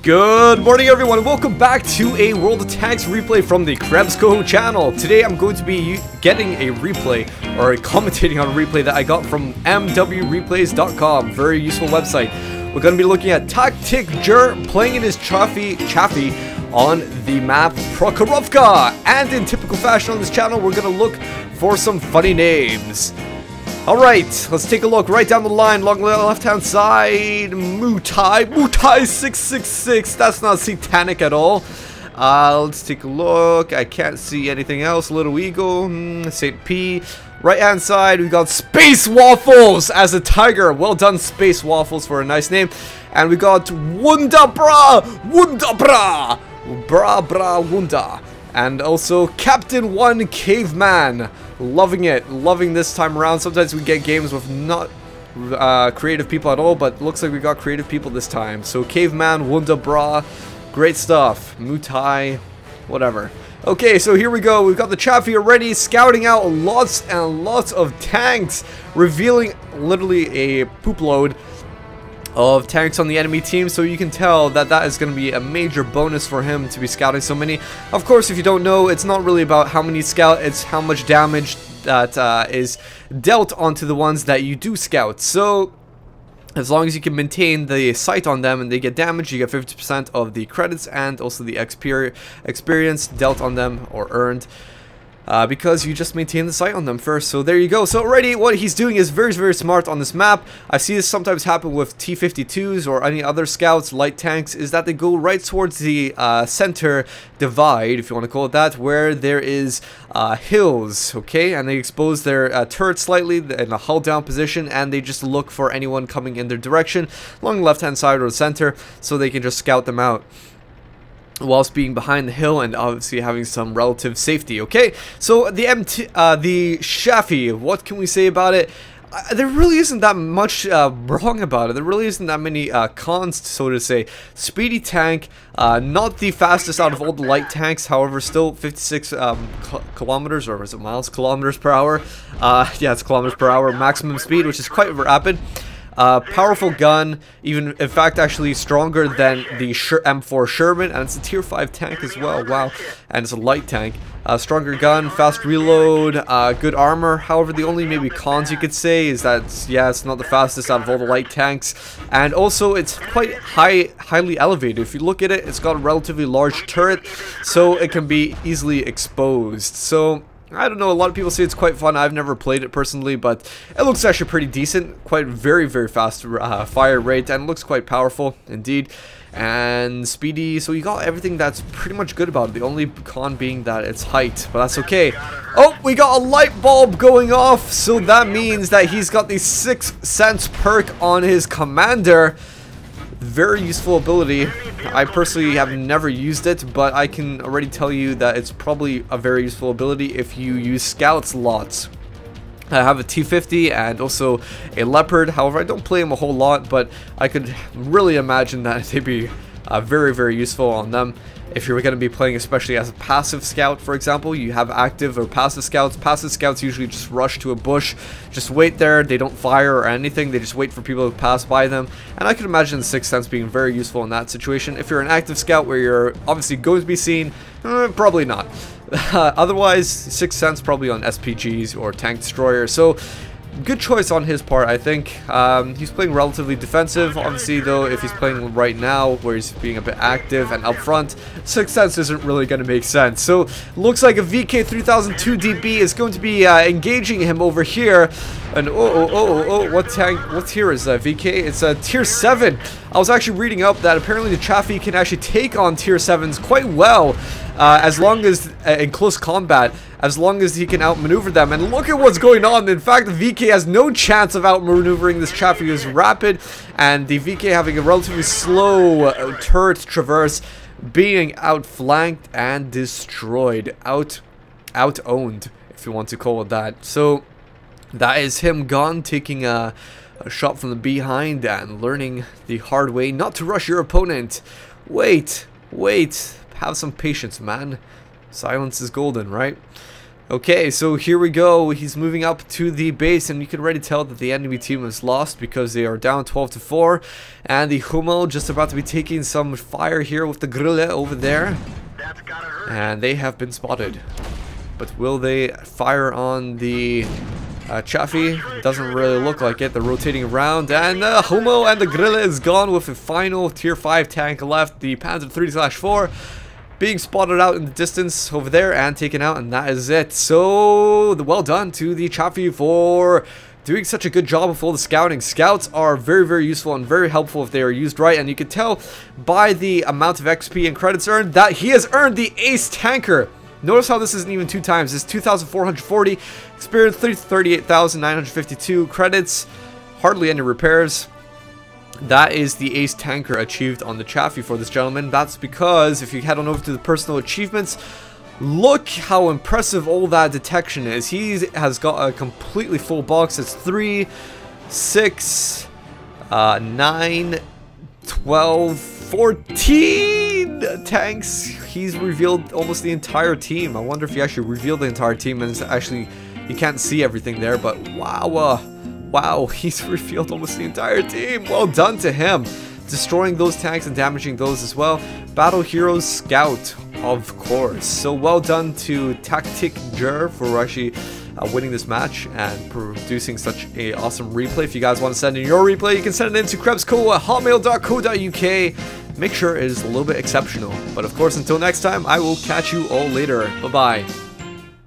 Good morning everyone, and welcome back to a World of Tanks replay from the KrebsCOHO channel. Today I'm going to be getting a replay, or commentating on a replay that I got from mwreplays.com. Very useful website. We're going to be looking at Taktikjer playing in his Chaffee on the map Prokhorovka. And in typical fashion on this channel, we're going to look for some funny names. Alright, let's take a look right down the line, along the left-hand side. Mutai 666. That's not satanic at all. Let's take a look. I can't see anything else. Little Eagle, St. P. Right-hand side, we got Space Waffles as a tiger. Well done, Space Waffles, for a nice name. And we got Wunda Bra, Wunda. And also Captain 1 Caveman. Loving it. Loving this time around. Sometimes we get games with not creative people at all, but looks like we got creative people this time. So Caveman, Wunda Bra, great stuff. Mutai, whatever. Okay, so here we go. We've got the Chaffee already scouting out lots and lots of tanks, revealing literally a poop load of tanks on the enemy team, so you can tell that that is going to be a major bonus for him to be scouting so many. Of course, if you don't know, it's not really about how many scout, it's how much damage that is dealt onto the ones that you do scout. So as long as you can maintain the sight on them and they get damaged, you get 50% of the credits and also the experience dealt on them or earned. Because you just maintain the sight on them first. So there you go. So already what he's doing is very, very smart on this map. I see this sometimes happen with T-52s or any other scouts, light tanks, is that they go right towards the center divide, if you want to call it that, where there is hills, okay? And they expose their turret slightly in a hull down position, and they just look for anyone coming in their direction along the left-hand side or the center, so they can just scout them out whilst being behind the hill and obviously having some relative safety. Okay, so the Chaffee, what can we say about it? There really isn't that much wrong about it. There really isn't that many cons, so to say. Speedy tank, not the fastest out of all the light tanks, however, still 56 kilometers, or is it miles? Kilometers per hour. Yeah, it's kilometers per hour maximum speed, which is quite rapid. Powerful gun, even in fact actually stronger than the M4 Sherman, and it's a tier 5 tank as well. Wow. And it's a light tank. Stronger gun, fast reload, good armor. However, the only maybe cons you could say is that, yeah, it's not the fastest out of all the light tanks, and also it's quite highly elevated. If you look at it, it's got a relatively large turret, so it can be easily exposed. So I don't know, a lot of people say it's quite fun. I've never played it personally, but it looks actually pretty decent. Quite very, very fast fire rate, and looks quite powerful indeed. And speedy, so you got everything that's pretty much good about it. The only con being that it's height, but that's okay. Oh, we got a light bulb going off, so that means that he's got the 6 cents perk on his commander. Very useful ability. I personally have never used it, but I can already tell you that it's probably a very useful ability if you use scouts lots. I have a T-50 and also a Leopard. However, I don't play them a whole lot, but I could really imagine that they'd be very, very useful on them. If you're going to be playing especially as a passive scout, for example, you have active or passive scouts. Passive scouts usually just rush to a bush, just wait there, they don't fire or anything, they just wait for people to pass by them. And I can imagine 6 cents being very useful in that situation. If you're an active scout where you're obviously going to be seen, probably not. Otherwise, 6 cents probably on SPGs or tank destroyers. So good choice on his part, I think. He's playing relatively defensive. Obviously, though, if he's playing right now, where he's being a bit active and up front, 6 cents isn't really going to make sense. So, looks like a VK3002 DB is going to be engaging him over here. And what tank? What tier is that? VK? It's a tier 7. I was actually reading up that apparently the Chaffee can actually take on tier 7s quite well, as long as in close combat, as long as he can outmaneuver them. And look at what's going on. In fact, the VK has no chance of outmaneuvering this Chaffee, who's rapid, and the VK having a relatively slow turret traverse, being outflanked and destroyed, out-owned, if you want to call it that. So that is him gone, taking a shot from the behind and learning the hard way not to rush your opponent. Wait, have some patience, man. Silence is golden, right? Okay, so here we go. He's moving up to the base, and you can already tell that the enemy team is lost because they are down 12-4. And the Hummel just about to be taking some fire here with the Grille over there. And they have been spotted. But will they fire on the Chaffee? Doesn't really look like it. They're rotating around, and Hummel and the Grille is gone with a final tier 5 tank left. The Panzer 3/4. Being spotted out in the distance over there and taken out, and that is it. So, well done to the Chaffee for doing such a good job with all the scouting. Scouts are very, very useful and very helpful if they are used right, and you can tell by the amount of XP and credits earned that he has earned the Ace Tanker. Notice how this isn't even 2 times. It's 2,440, experience 38,952, credits, hardly any repairs. That is the Ace Tanker achieved on the Chaffee for this gentleman. That's because if you head on over to the personal achievements, look how impressive all that detection is. He has got a completely full box. It's 3, 6, 9, 12, 14 tanks. He's revealed almost the entire team. I wonder if he actually revealed the entire team, and it's actually, you can't see everything there, but wow. Wow, he's revealed almost the entire team. Well done to him. Destroying those tanks and damaging those as well. Battle Heroes Scout, of course. So well done to Tactic Jer for actually winning this match and producing such a awesome replay. If you guys want to send in your replay, you can send it in to KrebsCOHO@hotmail.co.uk. Make sure it is a little bit exceptional. But of course, until next time, I will catch you all later. Bye-bye.